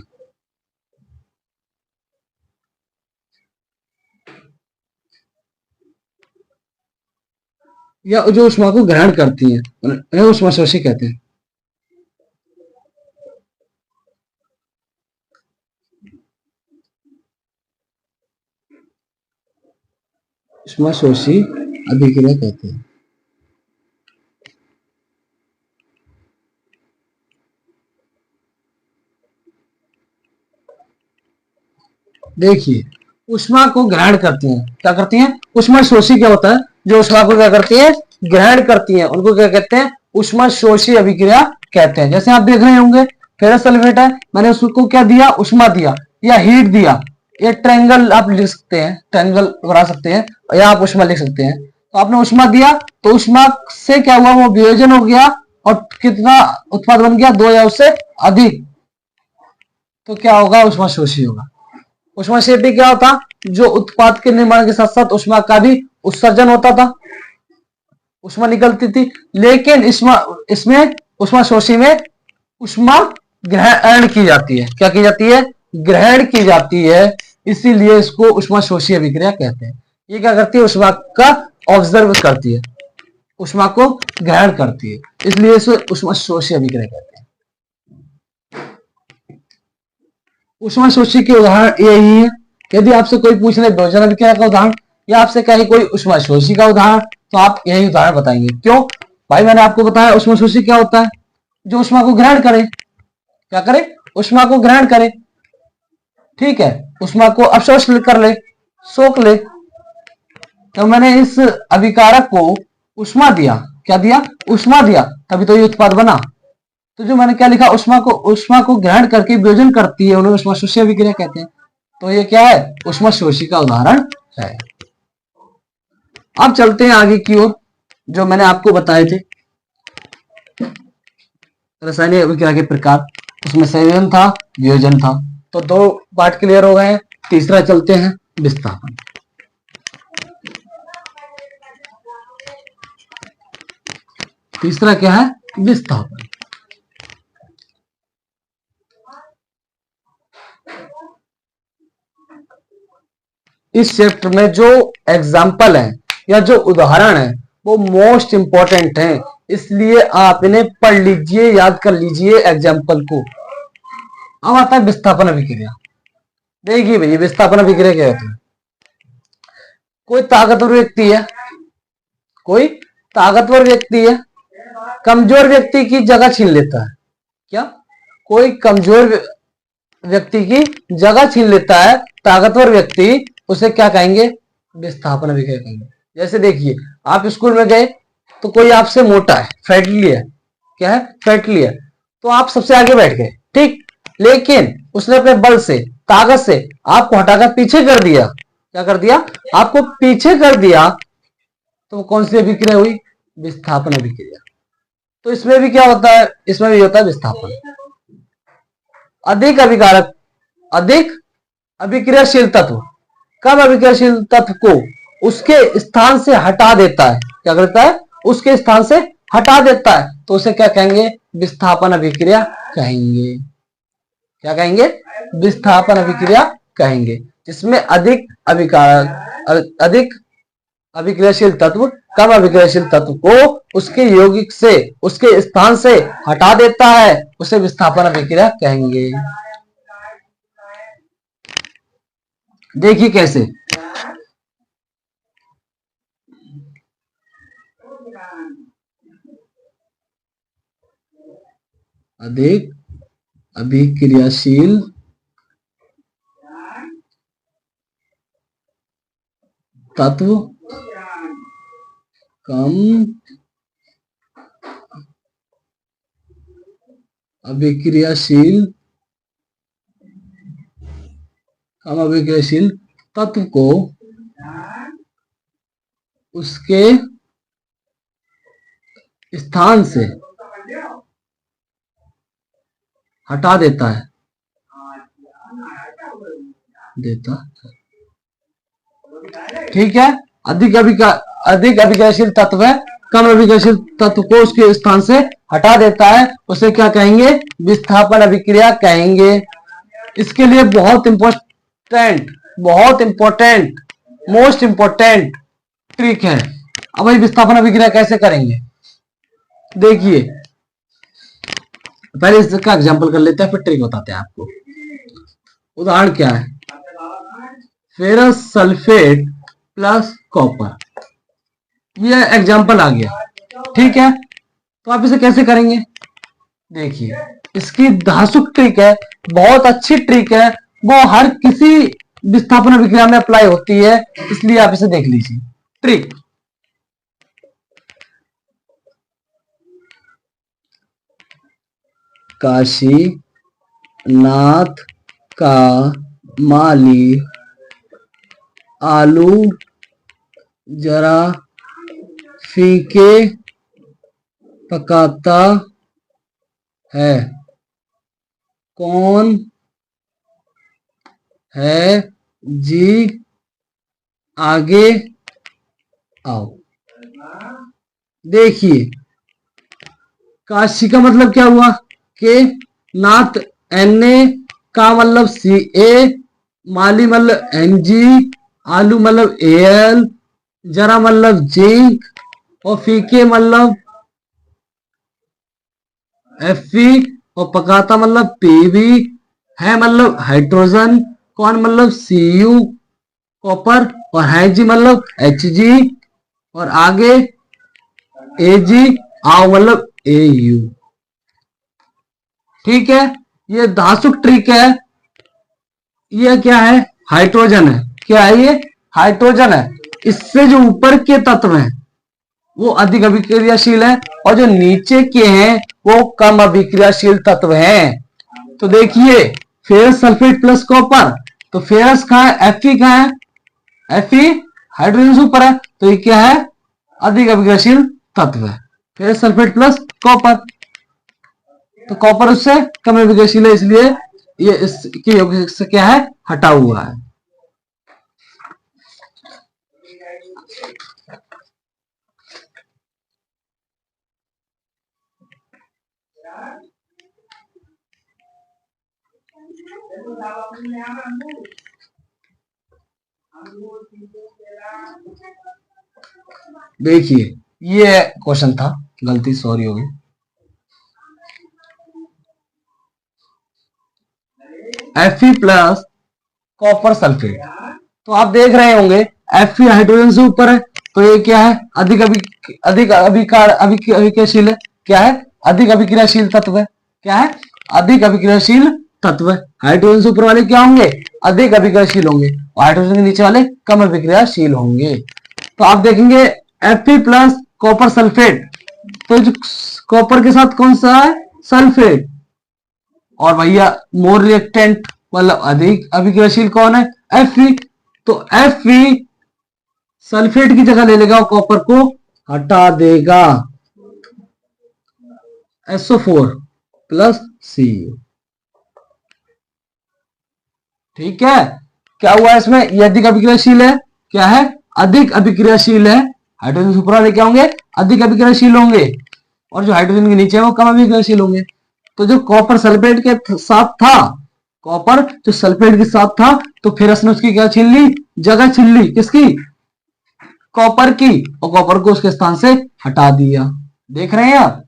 या जो उष्मा को ग्रहण करती हैं उन्हें उष्मा शोषी कहते हैं। उष्मा शोषी अभिक्रिया कहते हैं। देखिए उष्मा को ग्रहण करती हैं, क्या करती हैं, उष्मा शोषी क्या होता है, जो उष्मा को क्या करती है, ग्रहण करती हैं, उनको क्या कहते हैं, उष्मा शोषी अभिक्रिया कहते हैं। जैसे आप देख रहे होंगे फेरस सल्फेट है, मैंने उसको क्या दिया, उष्मा दिया या हीट दिया, ये ट्रायंगल आप लिख सकते हैं, ट्रायंगल बना सकते हैं, या आप उष्मा लिख सकते हैं। तो आपने उष्मा दिया, तो उष्मा से क्या हुआ, वो वियोजन हो गया, और कितना उत्पाद बन गया, दो या उससे अधिक, तो क्या होगा, उष्मा शोषी होगा। उष्मा शेपी क्या होता, जो उत्पाद के निर्माण के साथ साथ उष्मा का भी उत्सर्जन होता था, उष्मा निकलती थी, लेकिन इसमें उष्मा शोषी में उष्मा ग्रहण की जाती है। क्या की जाती है? ग्रहण की जाती है, इसीलिए इसको उष्मा शोषी अभिक्रिया कहते हैं। ये क्या करती है? उष्मा का ऑब्जर्व करती है, उष्मा को ग्रहण करती है, इसलिए इसे उष्मा शोषी अभिक्रिया कहते हैं। उष्मा शोषी के उदाहरण यही है। यदि आपसे कोई पूछ ले विभजन अभिक्रिया का उदाहरण, या आपसे कहे कोई उष्मा शोषी का उदाहरण, तो आप यही उदाहरण बताएंगे। क्यों भाई? मैंने आपको बताया उष्मा शोषी क्या होता है, जो उष्मा को ग्रहण करे। क्या करे? उष्मा को ग्रहण करे। ठीक है, उष्मा को अवशोषित कर ले, सोख ले। तो मैंने इस अभिकारक को उष्मा दिया। क्या दिया? उष्मा दिया, तभी तो ये उत्पाद बना। तो जो मैंने क्या लिखा, उष्मा को ग्रहण करके वियोजन करती है, उन्हें उष्मा शोषी अभिक्रिया कहते हैं। तो ये क्या है? उष्मा शोषी का उदाहरण है। अब चलते हैं आगे की ओर, जो मैंने आपको बताए थे रासायनिक अभिक्रिया के प्रकार। उसमें संयोजन था, वियोजन था। तो 2 पार्ट क्लियर हो गए हैं। तीसरा चलते हैं, विस्थापन। तीसरा क्या है? विस्थापन। इस चैप्टर में जो एग्जाम्पल है या जो उदाहरण है वो मोस्ट इंपॉर्टेंट है, इसलिए आप इन्हें पढ़ लीजिए, याद कर लीजिए एग्जाम्पल को। अब आता है विस्थापन अभिक्रिया। देखिए भैया, विस्थापन अभिक्रिया क्या होती है? कोई ताकतवर व्यक्ति है, कोई ताकतवर व्यक्ति है, कमजोर व्यक्ति की जगह छीन लेता है। क्या? कोई कमजोर व्यक्ति की जगह छीन लेता है ताकतवर व्यक्ति, उसे क्या कहेंगे? विस्थापन अभिक्रिया कहेंगे। जैसे देखिए, आप स्कूल में गए तो कोई आपसे मोटा है, फ्रैटली है। क्या है? फ्रैटली है। तो आप सबसे आगे बैठ गए, ठीक, लेकिन उसने अपने बल से, ताकत से आपको हटाकर पीछे कर दिया। क्या कर दिया? आपको पीछे कर दिया। तो कौन सी अभिक्रिया हुई? विस्थापन अभिक्रिया। तो इसमें भी क्या होता है? इसमें भी होता है विस्थापन। अधिक अभिकारक, अधिक अभिक्रियाशील तत्व कम अभिक्रियाशील तत्व को उसके स्थान से हटा देता है। क्या करता है? उसके स्थान से हटा देता है। तो उसे क्या कहेंगे? विस्थापन अभिक्रिया कहेंगे। क्या कहेंगे? विस्थापन अभिक्रिया कहेंगे। जिसमें अधिक अभिक्रियाशील तत्व कम अभिक्रियाशील तत्व को उसके यौगिक से, उसके स्थान से हटा देता है, उसे विस्थापन अभिक्रिया कहेंगे। देखिए कैसे। अधिक अभिक्रियाशील तत्व कम अभिक्रियाशील तत्व को उसके स्थान से हटा देता है, ठीक है। अधिक अभिक्रियाशील तत्व है, कम अभिक्रियाशील तत्व को उसके स्थान से हटा देता है, उसे क्या कहेंगे? विस्थापन अभिक्रिया कहेंगे। इसके लिए बहुत इंपॉर्टेंट मोस्ट इंपॉर्टेंट ट्रिक है। अब भाई विस्थापन अभिक्रिया कैसे करेंगे? देखिए, पहले इसका एग्जांपल कर लेते हैं, फिर ट्रिक बताते हैं आपको। उदाहरण क्या है? फेरस सल्फेट प्लस कॉपर, ये एग्जांपल आ गया, ठीक है। तो आप इसे कैसे करेंगे? देखिए, इसकी धासुक ट्रिक है, बहुत अच्छी ट्रिक है, वो हर किसी विस्थापन अभिक्रिया में अप्लाई होती है, इसलिए आप इसे देख लीजिए। ट्रिक, काशीनाथ का माली आलू जरा फीके पकाता है, कौन है जी आगे आओ। देखिए, काशी का मतलब क्या हुआ? के, नाथ Na, का मतलब Ca, माली मतलब Mg, आलू मतलब Al, जरा मतलब जिंक, और फीके मतलब Fe, और पकाता मतलब Pb, है मतलब हाइड्रोजन, कौन मतलब Cu, कॉपर, और हाइजी मतलब Hg, और आगे Ag, आओ मतलब Au। ठीक है, ये धातुक ट्रिक है। ये क्या है? हाइड्रोजन है। क्या है ये? हाइड्रोजन है। इससे जो ऊपर के तत्व हैं वो अधिक अभिक्रियाशील है, और जो नीचे के हैं वो कम अभिक्रियाशील तत्व हैं। तो देखिए, फेरस सल्फेट प्लस कॉपर, तो फेरस कहाँ है? Fe कहाँ है? Fe हाइड्रोजन से ऊपर है, तो ये क्या है? अधिक अभिक्रियाशील तत्व है, फेरस सल्फेट प्लस कॉपर। तो कॉपर उससे कम अभिक्रियाशील है, इसलिए ये इसके यौगिक से क्या है? हटा हुआ है। देखिए, ये क्वेश्चन था, गलती सॉरी होगी। Fe प्लस कॉपर सल्फेट, तो आप देख रहे होंगे Fe हाइड्रोजन से ऊपर है, तो ये क्या है? अधिक अभिक्रियाशील है। क्या है? अधिक अभिक्रियाशील तत्व है। क्या है? अधिक अभिक्रियाशील तत्व। हाइड्रोजन से ऊपर वाले क्या होंगे? अधिक अभिक्रियाशील होंगे, और हाइड्रोजन के नीचे वाले कम अभिक्रियाशील होंगे। तो आप देखेंगे Fe प्लस कॉपर सल्फेट, तो जो कॉपर के साथ कौन सा है? सल्फेट। और भैया मोर रिएक्टेंट मतलब अधिक अभिक्रियाशील कौन है? Fe। तो Fe सल्फेट की जगह ले लेगा और कॉपर को हटा देगा, SO4 प्लस Cu। ठीक है, क्या हुआ इसमें? ये अधिक अभिक्रियाशील है। क्या है? अधिक अभिक्रियाशील है। हाइड्रोजन से ऊपर वाले क्या होंगे? अधिक अभिक्रियाशील होंगे, और जो हाइड्रोजन के नीचे है वो कम अभिक्रियाशील होंगे। तो जो कॉपर सल्फेट के साथ था, कॉपर जो सल्फेट के साथ था, तो फिर उसने उसकी क्या छीन ली? जगह छीन ली। किसकी? कॉपर की, और कॉपर को उसके स्थान से हटा दिया। देख रहे हैं आप?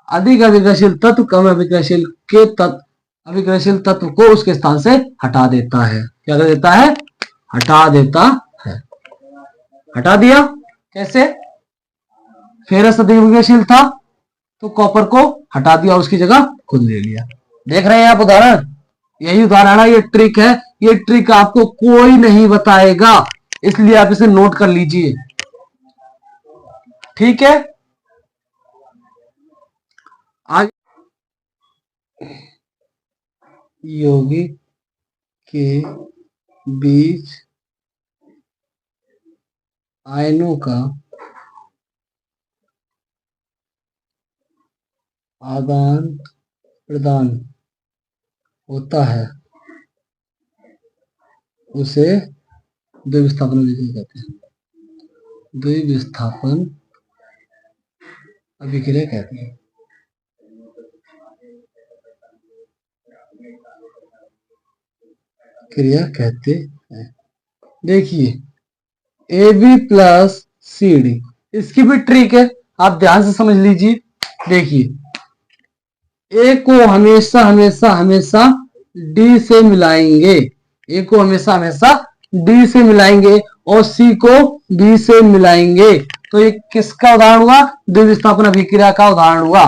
अधिक अभिक्रियाशील तत्व कम अभिक्रियाशील के तत्व अभिक्रियाशील तत्व को उसके स्थान से हटा देता है। क्या कर देता है? हटा देता है। हटा दिया कैसे? फेरस अधिक अभिक्रियाशील था, तो कॉपर को हटा दिया और उसकी जगह खुद ले लिया। देख रहे हैं आप उदाहरण? यही उदाहरण है, ये ट्रिक है। ये ट्रिक आपको कोई नहीं बताएगा, इसलिए आप इसे नोट कर लीजिए। ठीक है, आगे यौगिक के बीच आयनों का आदान प्रदान होता है, उसे द्विविस्थापन अभिक्रिया कहते हैं। द्विविस्थापन अभिक्रिया कहते हैं। क्रिया कहते हैं। देखिए, AB प्लस CD, इसकी भी ट्रिक है, आप ध्यान से समझ लीजिए। देखिए, ए को हमेशा हमेशा हमेशा डी से मिलाएंगे। ए को हमेशा हमेशा डी से मिलाएंगे, और सी को बी से मिलाएंगे। तो ये किसका उदाहरण हुआ? द्विविस्थापन अभिक्रिया का उदाहरण हुआ।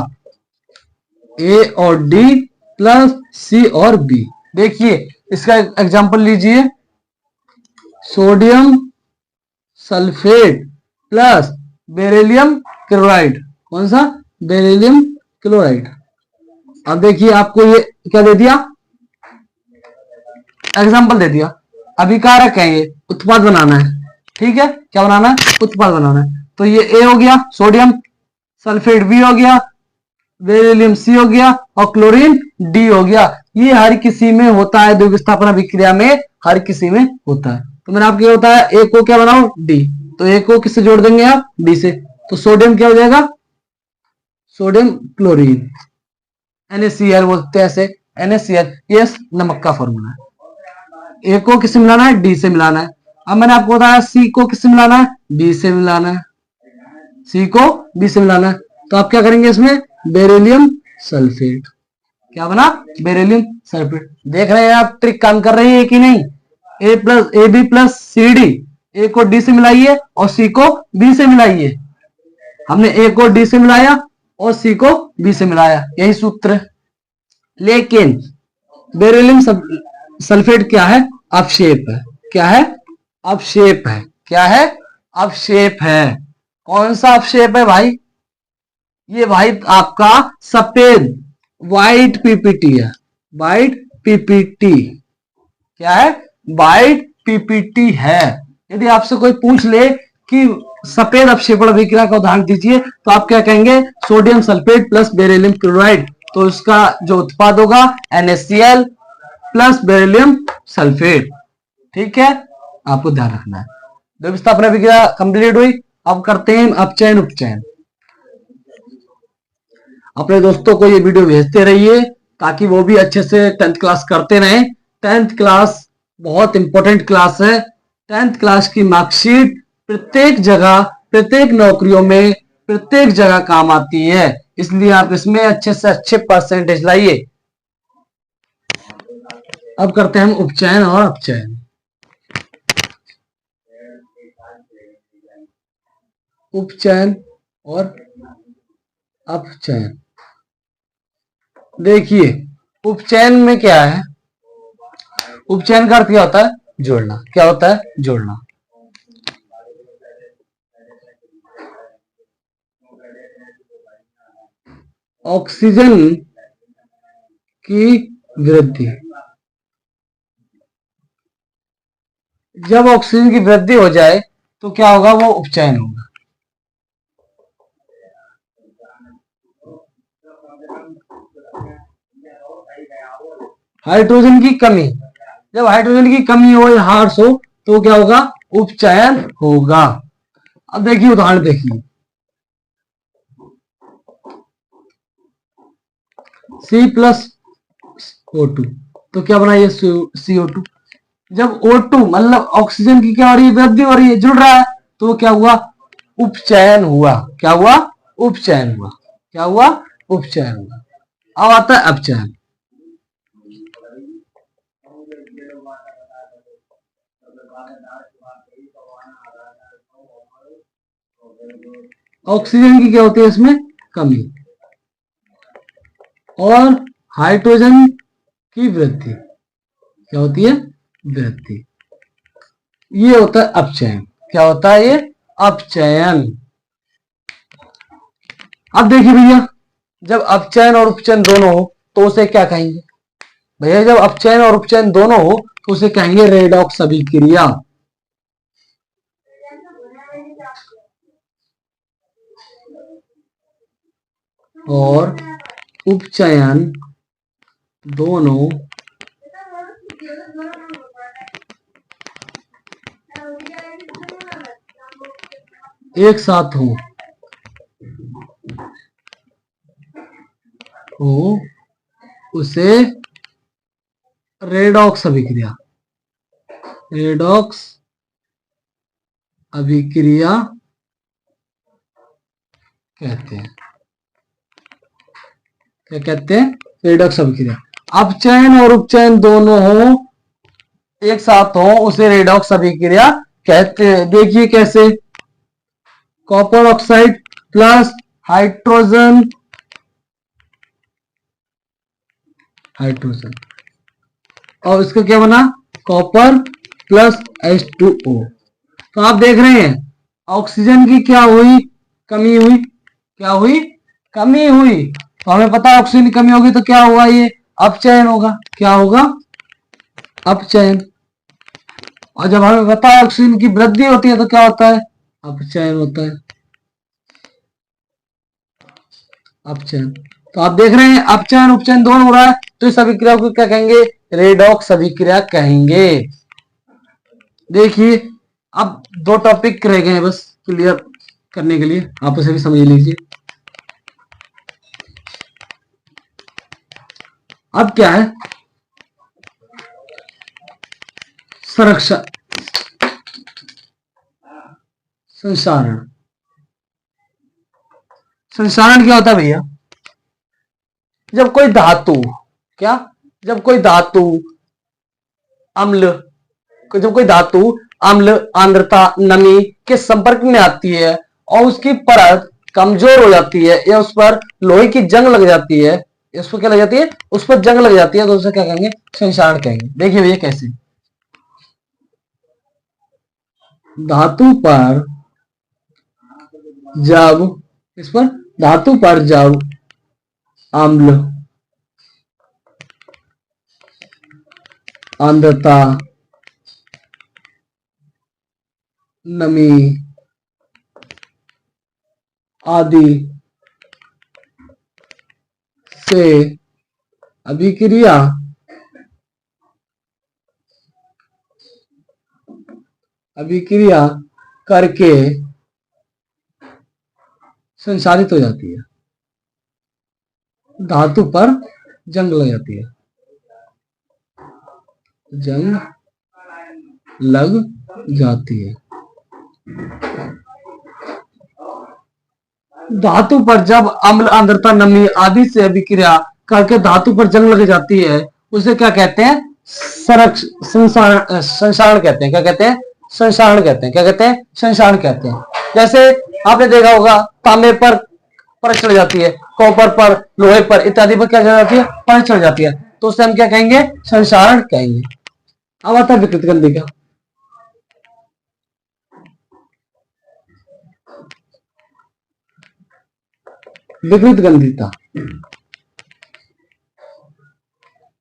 ए और डी प्लस सी और बी। देखिए, इसका एग्जांपल लीजिए। Sodium sulphate plus beryllium chloride. कौन सा? Beryllium chloride. अब देखिए, आपको ये क्या दे दिया? एग्जांपल दे दिया। अभिकारक है, ये उत्पाद बनाना है। ठीक है, क्या बनाना है? उत्पाद बनाना है। तो ये ए हो गया, सोडियम सल्फेट बी हो गया, बेरिलियम सी हो गया, और क्लोरीन डी हो गया। ये हर किसी में होता है, द्विविस्थापन अभिक्रिया में हर किसी में होता है। तो मैंने आपको होता है, ए को क्या बनाओ? डी। तो ए को किससे जोड़ देंगे आप? डी से। तो सोडियम क्या हो जाएगा? Sodium chlorine. NaCl बोलते हैं ऐसे, NaCl, ये नमक का फॉर्मूला है। ए को किससे मिलाना है? डी से मिलाना है। अब मैंने आपको बताया सी को किससे मिलाना है? बी से मिलाना है। सी को बी से मिलाना है, तो आप क्या करेंगे इसमें? Beryllium sulphate. क्या बना? Beryllium sulphate. देख रहे हैं आप ट्रिक काम कर रही है कि नहीं? A B plus C D, A को डी से मिलाइए और सी को बी से मिलाइए। हमने ए को डी से मिलाया और सी को बी से मिलाया, यही सूत्र है। लेकिन बेरिलियम सल्फेट क्या है? अपशेप है। क्या है? अपशेप है। क्या है? अपशेप है। कौन सा अपशेप है भाई? ये भाई आपका सफेद व्हाइट पीपीटी है। व्हाइट पीपीटी क्या है? व्हाइट पीपीटी है। यदि आपसे कोई पूछ ले कि सफेद अपक्षेपण अभिक्रिया का उदाहरण दीजिए, तो आप क्या कहेंगे? Sodium sulphate plus beryllium chloride. तो इसका जो उत्पाद होगा NaCl प्लस बेरिलियम सल्फेट। ठीक है, आपको ध्यान रखना है। द्रव्य स्थापना अभिक्रिया कंप्लीट हुई। अब करते हैं अपचयन उपचयन। अपने दोस्तों को ये वीडियो भेजते रहिए ताकि वो भी अच्छे से 10th क्लास करते रहें। 10th क्लास बहुत इंपॉर्टेंट क्लास है। 10th क्लास की मार्कशीट प्रत्येक जगह, प्रत्येक नौकरियों में, प्रत्येक जगह काम आती है, इसलिए आप इसमें अच्छे से अच्छे परसेंटेज लाइए। अब करते हैं हम उपचयन और अपचयन। उपचयन और अपचयन। देखिए उपचयन में क्या है? उपचयन का अर्थ क्या होता है? जोड़ना। क्या होता है? जोड़ना। ऑक्सीजन की वृद्धि, जब ऑक्सीजन की वृद्धि हो जाए तो क्या होगा? वो उपचयन होगा। हाइड्रोजन की कमी, जब हाइड्रोजन की कमी हो या हार्स हो तो क्या होगा? उपचयन होगा। अब देखिए उदाहरण देखिए, C प्लस O2, तो क्या बना ये? CO2। जब O2 मतलब ऑक्सीजन की क्या हो रही है? वृद्धि हो रही है, जुड़ रहा है, तो क्या हुआ? उपचयन हुआ। क्या हुआ? उपचयन हुआ। क्या हुआ? उपचयन हुआ। अब आता है अपचयन। ऑक्सीजन की क्या होती है इसमें? कमी, और हाइड्रोजन की वृद्धि। क्या होती है? वृद्धि। ये होता है अपचयन। क्या होता है? ये अपचयन। अब देखिए भैया, जब अपचयन और उपचयन दोनों हो तो उसे क्या कहेंगे? भैया जब अपचयन और उपचयन दोनों हो तो उसे कहेंगे रेडॉक्स अभिक्रिया। और उपचयन दोनों एक साथ हो उसे रेडॉक्स अभिक्रिया, रेडॉक्स अभिक्रिया कहते हैं। क्या कहते हैं? रेडॉक्स अभिक्रिया। अपचयन और उपचयन दोनों हो, एक साथ हो, उसे रेडॉक्स अभिक्रिया कहते हैं। देखिए कैसे? Copper oxide plus hydrogen, hydrogen, और इसका क्या बना? Copper plus H2O। तो आप देख रहे हैं ऑक्सीजन की क्या हुई? कमी हुई। क्या हुई? कमी हुई। तो हमें पता है ऑक्सीजन की कमी होगी तो क्या होगा? ये अपचयन होगा। क्या होगा? अपचयन। और जब हमें पता है ऑक्सीजन की वृद्धि होती है तो क्या होता है? अपचयन होता है। अपचयन। तो आप देख रहे हैं अपचयन उपचयन दोनों हो रहा है, तो इस अभिक्रिया को क्या कहेंगे? रेडॉक्स अभिक्रिया कहेंगे। देखिए अब दो टॉपिक रह गए हैं बस क्लियर करने के लिए, आप उसे भी समझ लीजिए। अब क्या है, संरक्षण, संसारण। संसारण क्या होता है भैया, जब कोई धातु, क्या, जब कोई धातु अम्ल, जब कोई धातु अम्ल, आर्द्रता, नमी के संपर्क में आती है और उसकी परत कमजोर हो जाती है या उस पर लोहे की जंग लग जाती है, उस पर क्या लग जाती है, उस पर जंग लग जाती है, तो उसे क्या कहेंगे, संसारण कहेंगे। देखिए भैया कैसे, धातु पर जब, इस पर धातु पर जब अम्ल, आर्द्रता, नमी आदि से अभिक्रिया करके संसारित हो जाती है, धातु पर जंग लग जाती है, जंग लग जाती है। धातु पर जब अम्ल, आर्द्रता, नमी आदि से अभिक्रिया करके धातु पर जंग लग जाती है, उसे क्या कहते हैं, संसारण कहते हैं। क्या कहते हैं, संसारण कहते हैं। क्या कहते हैं, संसारण कहते हैं। जैसे आपने देखा होगा, तांबे पर परत चढ़ जाती है, कॉपर पर, लोहे पर इत्यादि पर क्या चढ़ जाती है, परत चढ़ जाती है, तो उसे हम क्या कहेंगे, संसारण कहेंगे। अब आता है विकृत गंधी का। विकृत गंधिता,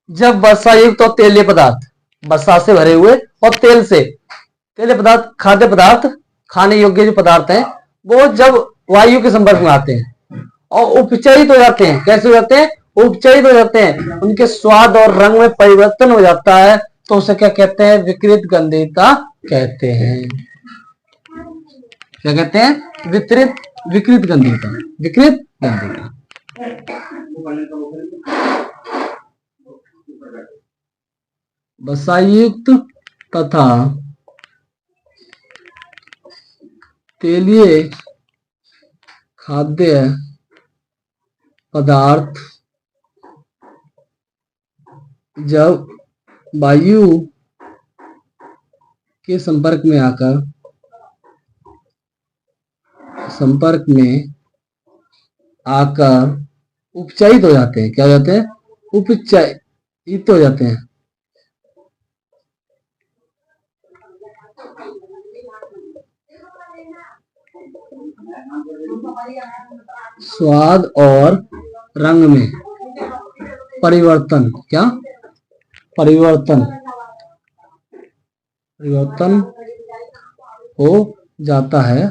जब वर्षा युक्त और तेलीय पदार्थ, वर्षा से भरे हुए और तेल से, तेलीय पदार्थ खाद्य पदार्थ, खाने योग्य जो पदार्थ हैं, वो जब वायु के संपर्क में आते हैं और उपचयित हो जाते हैं। कैसे हो जाते हैं, उपचयित हो जाते हैं, उनके स्वाद और रंग में परिवर्तन हो जाता है, तो उसे क्या कहते हैं, विकृत गंधिता कहते हैं। क्या कहते हैं, विकृत गंधिता, विकृत गंधिता। वसायुक्त तथा तेलीय खाद्य पदार्थ जब वायु के संपर्क में आकर उपचयित हो जाते हैं। क्या हो जाते हैं, उपचयित हो जाते हैं। स्वाद और रंग में परिवर्तन, क्या, परिवर्तन हो जाता है,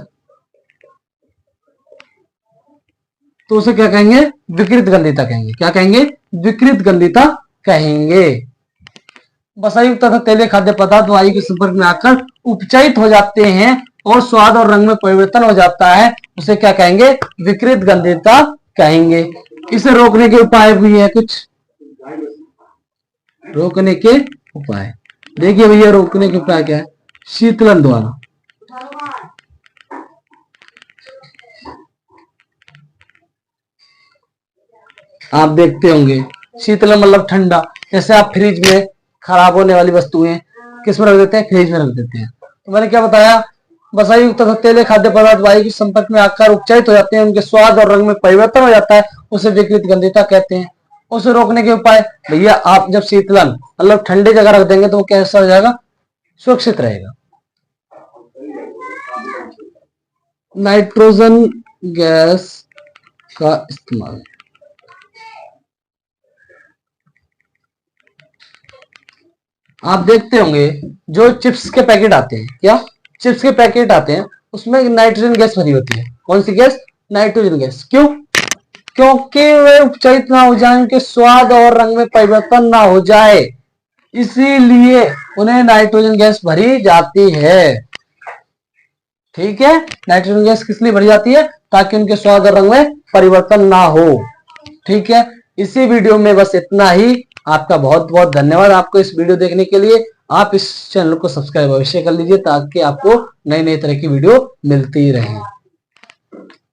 तो उसे क्या कहेंगे, विकृत गंधिता कहेंगे। क्या कहेंगे, विकृत गंधिता कहेंगे। वसायुक्त तथा तेलीय खाद्य पदार्थ वायु के संपर्क में आकर उपचयित हो जाते हैं और स्वाद और रंग में परिवर्तन हो जाता है, उसे क्या कहेंगे, विकृत गंधिता कहेंगे। इसे रोकने के उपाय भी है कुछ, रोकने के उपाय देखिए भैया, रोकने के उपाय क्या है, शीतलन द्वारा, आप देखते होंगे शीतलन मतलब ठंडा। जैसे आप फ्रिज में खराब होने वाली वस्तुएं किस में रख देते हैं, फ्रिज में रख देते हैं। तो मैंने क्या बताया, वसायुक्त तथा तेलीय खाद्य पदार्थ वायु के संपर्क में आकर उपचयित हो जाते हैं, उनके स्वाद और रंग में परिवर्तन हो जाता है, उसे विकृत गंधिता कहते हैं। उसे रोकने के उपाय भैया, आप जब शीतलन मतलब ठंडे जगह रख देंगे तो वो कैसा हो जाएगा, सुरक्षित रहेगा। नाइट्रोजन गैस का इस्तेमाल, आप देखते होंगे जो चिप्स के पैकेट आते हैं, क्या, चिप्स के पैकेट आते हैं, उसमें नाइट्रोजन गैस भरी होती है। कौन सी गैस, नाइट्रोजन गैस। क्यों, क्योंकि वे उपचयित ना हो जाए, उनके स्वाद और रंग में परिवर्तन ना हो जाए, इसीलिए उन्हें नाइट्रोजन गैस भरी जाती है। ठीक है, नाइट्रोजन गैस किस लिए भरी जाती है, ताकि उनके स्वाद और रंग में परिवर्तन ना हो। ठीक है, इसी वीडियो में बस इतना ही। आपका बहुत बहुत धन्यवाद आपको इस वीडियो देखने के लिए। आप इस चैनल को सब्सक्राइब अवश्य कर लीजिए ताकि आपको नई नई तरह की वीडियो मिलती रहे।